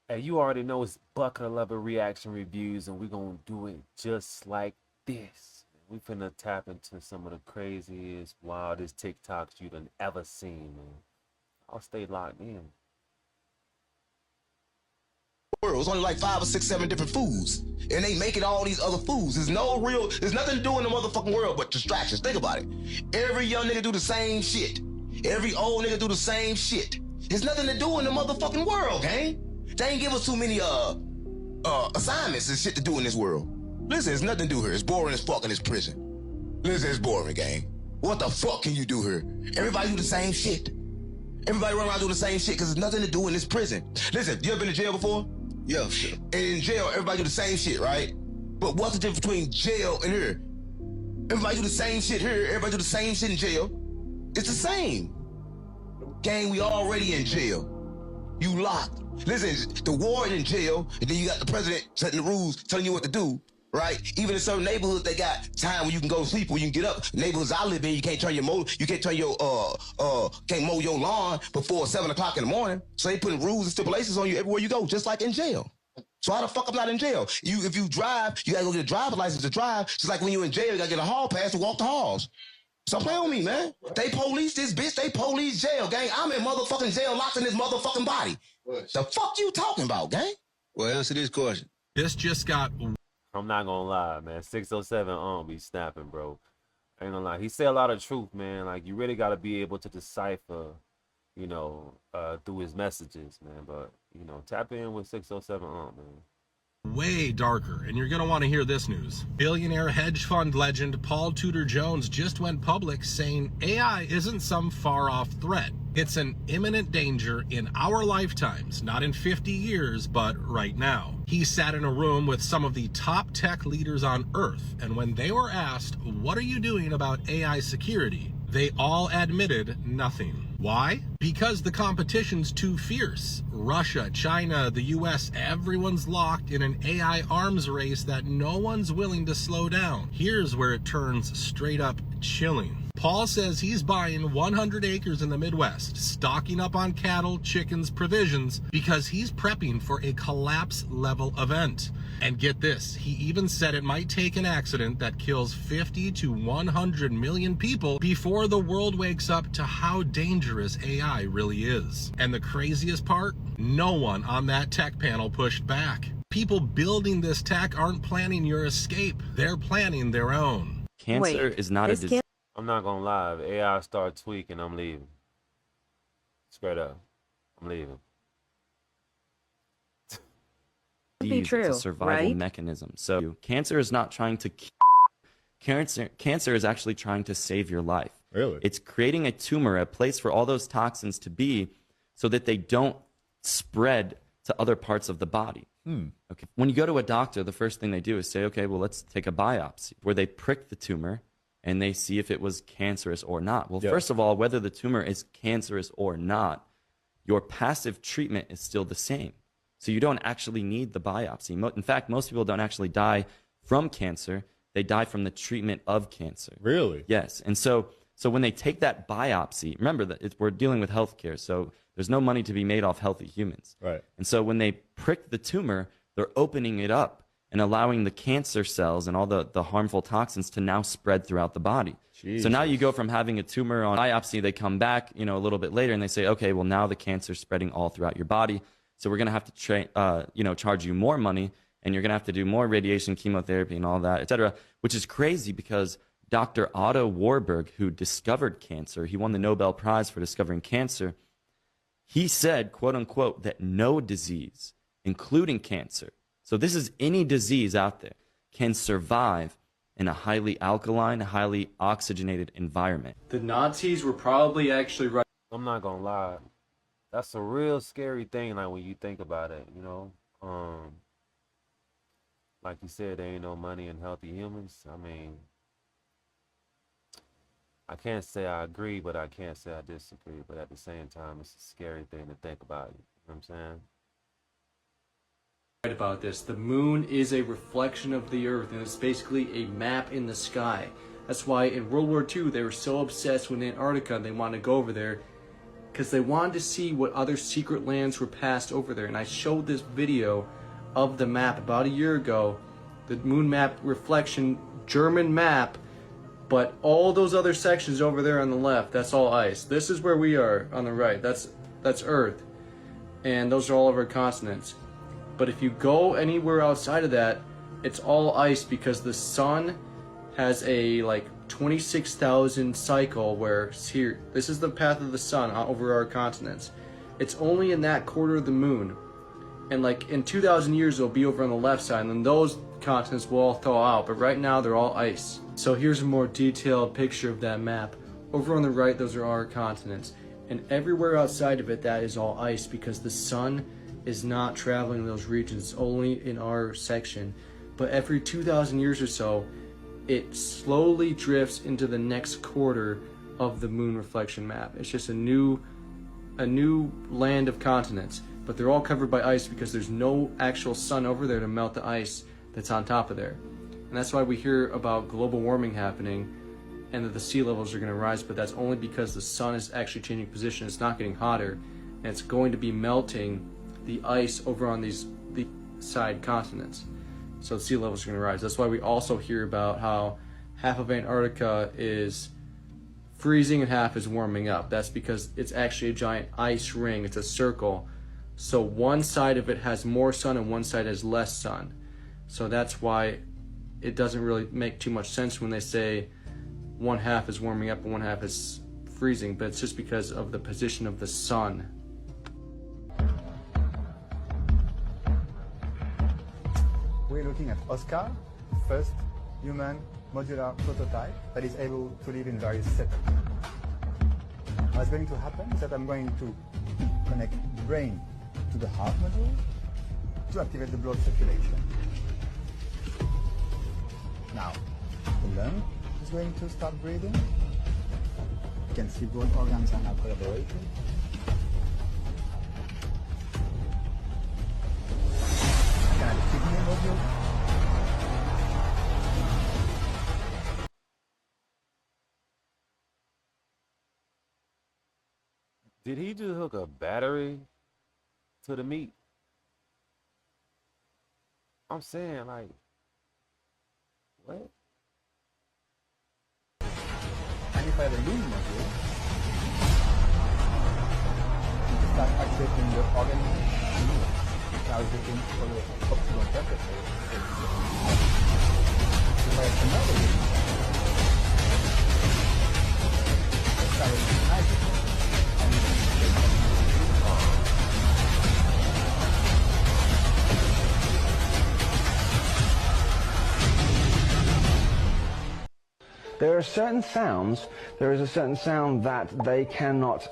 Hey, you already know it's Buckitorloveit reaction reviews, and we're gonna do it just like this. We finna tap into some of the craziest, wildest TikToks you done ever seen, man. I'll stay locked in. World. It's only like 5 or 6, 7 different foods. And they making all these other foods. There's nothing to do in the motherfucking world but distractions. Think about it. Every young nigga do the same shit. Every old nigga do the same shit. There's nothing to do in the motherfucking world, gang. They ain't give us too many assignments and shit to do in this world. Listen, there's nothing to do here. It's boring as fuck in this prison. Listen, it's boring, gang. What the fuck can you do here? Everybody do the same shit. Everybody run around doing the same shit because there's nothing to do in this prison. Listen, you ever been to jail before? Yeah, sure. And in jail, everybody do the same shit, right? But what's the difference between jail and here? Everybody do the same shit here. Everybody do the same shit in jail. It's the same. Gang, we already in jail. You locked. Listen, the warden in jail, and then you got the president setting the rules, telling you what to do, right? Even in certain neighborhoods, they got time when you can go to sleep, when you can get up. Neighborhoods I live in, you can't can't mow your lawn before 7 o'clock in the morning. So they putting rules and stipulations on you everywhere you go, just like in jail. So how the fuck I'm not in jail? If you drive, you gotta go get a driver's license to drive. Just like when you in jail, you gotta get a hall pass to walk the halls. So play with me, man. They police this bitch. They police jail, gang. I'm in motherfucking jail locked in this motherfucking body. What? The fuck you talking about, gang? Well, answer this question. This just got... I'm not gonna lie, man. 607 be snapping, bro. I ain't gonna lie. He said a lot of truth, man. Like, you really gotta be able to decipher, through his messages, man. But, tap in with 607 man. way darker, and you're going to want to hear this news. Billionaire hedge fund legend Paul Tudor Jones just went public saying AI isn't some far-off threat. It's an imminent danger in our lifetimes, not in 50 years, but right now. He sat in a room with some of the top tech leaders on Earth, and when they were asked, "What are you doing about AI security?" they all admitted nothing. Why? Because the competition's too fierce. Russia, China, the US, everyone's locked in an AI arms race that no one's willing to slow down. Here's where it turns straight up chilling. Paul says he's buying 100 acres in the Midwest, stocking up on cattle, chickens, provisions, because he's prepping for a collapse level event. And get this, he even said it might take an accident that kills 50 to 100 million people before the world wakes up to how dangerous AI really is. And the craziest part? No one on that tech panel pushed back. People building this tech aren't planning your escape. They're planning their own. Cancer is not a disease. I'm not gonna lie, if AI start tweaking, I'm leaving. Straight up. I'm leaving. Be true, it's a survival mechanism. So cancer is not trying to cancer is actually trying to save your life. Really? It's creating a tumor, a place for all those toxins to be so that they don't spread to other parts of the body. Okay. When you go to a doctor, the first thing they do is say, okay, well, let's take a biopsy where they prick the tumor and they see if it was cancerous or not. Well, first of all, whether the tumor is cancerous or not, your passive treatment is still the same. So you don't actually need the biopsy. In fact, most people don't actually die from cancer. They die from the treatment of cancer. Really? Yes. And so when they take that biopsy, remember that we're dealing with healthcare, so there's no money to be made off healthy humans. Right. And so when they prick the tumor, they're opening it up and allowing the cancer cells and all the harmful toxins to now spread throughout the body. Jesus. So now you go from having a tumor on biopsy, they come back, a little bit later and they say, okay, well now the cancer's spreading all throughout your body. So we're going to have to charge you more money, and you're going to have to do more radiation, chemotherapy, and all that, et cetera, which is crazy because Dr. Otto Warburg, who discovered cancer, he won the Nobel Prize for discovering cancer, he said, quote unquote, that no disease, including cancer, so this is any disease out there, can survive in a highly alkaline, highly oxygenated environment. The Nazis were probably actually right. I'm not gonna lie. That's a real scary thing, like when you think about it, like you said, there ain't no money in healthy humans. I mean, I can't say I agree, but I can't say I disagree. But at the same time, it's a scary thing to think about. You know what I'm saying? Right about this. The moon is a reflection of the Earth, and it's basically a map in the sky. That's why in World War II, they were so obsessed with Antarctica, and they wanted to go over there. because they wanted to see what other secret lands were passed over there. And I showed this video of the map about a year ago, the moon map reflection German map, but all those other sections over there on the left, that's all ice. This is where we are on the right. That's Earth, and those are all of our continents. But if you go anywhere outside of that, it's all ice, because the sun has a like 26,000 cycle where here, this is the path of the sun over our continents. It's only in that quarter of the moon, and like in 2,000 years it'll be over on the left side, and then those continents will all thaw out, but right now they're all ice. So here's a more detailed picture of that map. Over on the right, those are our continents, and everywhere outside of it, that is all ice, because the sun is not traveling in those regions. It's only in our section. But every 2,000 years or so, it slowly drifts into the next quarter of the moon reflection map. It's just a new land of continents, but they're all covered by ice because there's no actual sun over there to melt the ice that's on top of there. And that's why we hear about global warming happening and that the sea levels are going to rise, but that's only because the sun is actually changing position. It's not getting hotter, and it's going to be melting the ice over on the side continents. So the sea levels are going to rise. That's why we also hear about how half of Antarctica is freezing and half is warming up. That's because it's actually a giant ice ring. It's a circle. So one side of it has more sun and one side has less sun. So that's why it doesn't really make too much sense when they say one half is warming up and one half is freezing, but it's just because of the position of the sun. We're looking at Oscar, first human modular prototype that is able to live in various setups. What's going to happen is that I'm going to connect the brain to the heart module to activate the blood circulation. Now, the lung is going to start breathing. You can see both organs are now collaborating. I can have a kidney module. Did he just hook a battery to the meat? I'm saying, like, what? And if I have a lung module, you can start activating the organ. Now it's looking for the optimal temperature. If I have another lung module, let's start with nitrogen. There are certain sounds, there is a certain sound that they cannot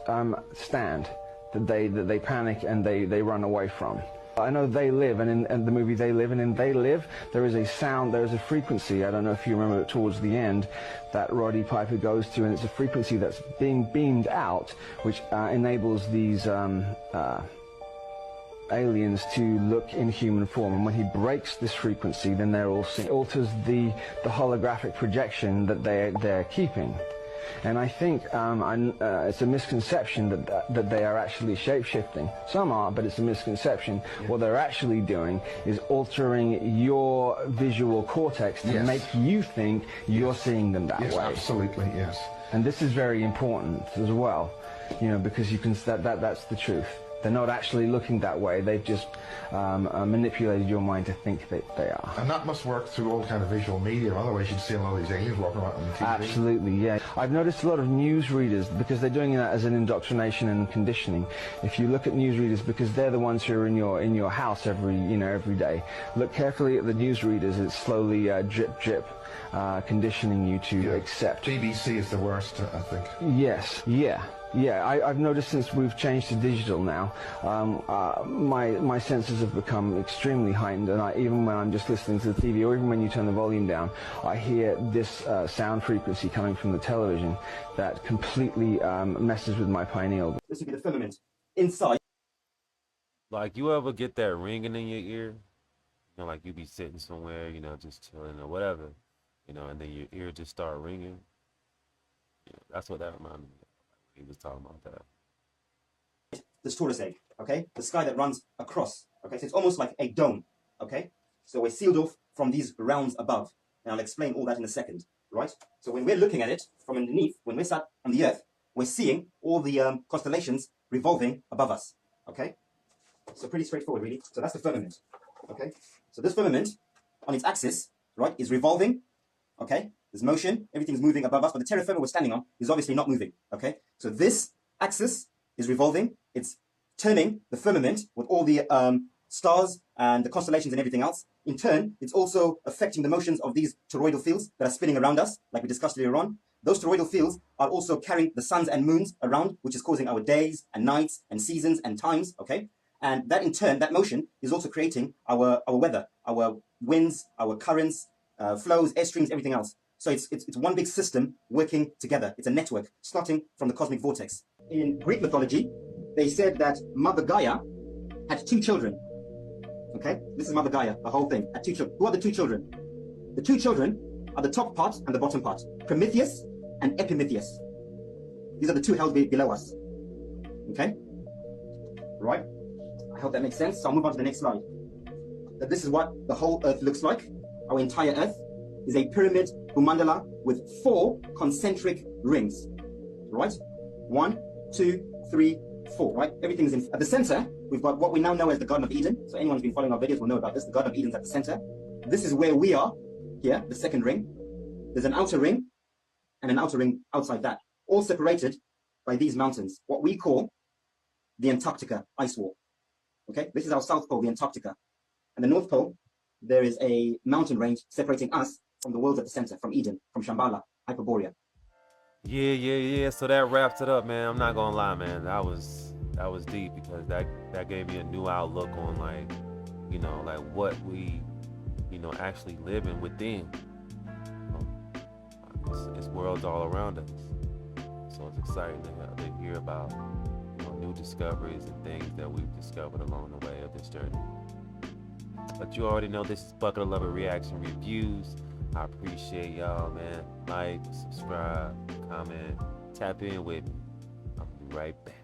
stand, that they panic and they run away from. I know They Live, and in the movie They Live, and in They Live, there is a sound, there is a frequency, I don't know if you remember it towards the end, that Roddy Piper goes to, and it's a frequency that's being beamed out, which enables these aliens to look in human form. And when he breaks this frequency, then they're all seen. It alters the holographic projection that they're keeping. And I think it's a misconception that they are actually shape-shifting. Some are, but it's a misconception. Yeah. What they're actually doing is altering your visual cortex to make you think you're seeing them that way. Absolutely, yes. And this is very important as well, you know, because you can that's the truth. They're not actually looking that way. They've just manipulated your mind to think that they are. And that must work through all kind of visual media. Otherwise, you'd see a lot of these aliens walking around on the TV. Absolutely, yeah. I've noticed a lot of newsreaders, because they're doing that as an indoctrination and conditioning. If you look at newsreaders, because they're the ones who are in your house every day. Look carefully at the newsreaders. It's slowly drip drip. Conditioning you to accept. BBC is the worst, I think. Yes, yeah. I've noticed since we've changed to digital now, my senses have become extremely heightened, and even when I'm just listening to the TV, or even when you turn the volume down, I hear this sound frequency coming from the television that completely messes with my pineal. This would be the firmament inside. Like, you ever get that ringing in your ear? You know, like you be sitting somewhere, you know, just chilling or whatever, you know, and then your ear just start ringing. You know, that's what that reminded me of. He was talking about that. this tortoise egg, okay? The sky that runs across, okay? So it's almost like a dome, okay? So we're sealed off from these realms above. And I'll explain all that in a second, right? So when we're looking at it from underneath, when we're sat on the earth, we're seeing all the constellations revolving above us, okay? So pretty straightforward, really. So that's the firmament, okay? So this firmament, on its axis, right, is revolving, okay? There's motion, everything's moving above us, but the terra firma we're standing on is obviously not moving, okay? So this axis is revolving, it's turning the firmament with all the stars and the constellations and everything else. In turn, it's also affecting the motions of these toroidal fields that are spinning around us, like we discussed earlier on. Those toroidal fields are also carrying the suns and moons around, which is causing our days and nights and seasons and times, okay? And that in turn, that motion is also creating our weather, our winds, our currents, flows, airstreams, everything else. So it's one big system working together. It's a network starting from the cosmic vortex. In Greek mythology, they said that Mother Gaia had 2 children. Okay, this is Mother Gaia, the whole thing. Had 2 children. Who are the 2 children? The 2 children are the top part and the bottom part. Prometheus and Epimetheus. These are the 2 held below us. Okay? Right? I hope that makes sense. So I'll move on to the next slide. That this is what the whole Earth looks like. Our entire Earth is a pyramid mandala with 4 concentric rings. Right? 1, 2, 3, 4. Right? Everything's in. At the center, we've got what we now know as the Garden of Eden. So anyone who's been following our videos will know about this. The Garden of Eden's at the center. This is where we are. Here, the second ring. There's an outer ring and an outer ring outside that, all separated by these mountains, what we call the Antarctica ice wall. Okay, this is our South Pole, the Antarctica. And the North Pole, there is a mountain range separating us from the worlds at the center, from Eden, from Shambhala, Hyperborea. Yeah. So that wraps it up, man. I'm not gonna lie, man. That was deep, because that gave me a new outlook on, like, you know, like what we, you know, actually living within. It's worlds all around us. So it's exciting to hear about, you know, new discoveries and things that we've discovered along the way of this journey. But you already know this is Buckitorloveit Reaction Reviews. I appreciate y'all, man. Like, subscribe, comment, tap in with me. I'll be right back.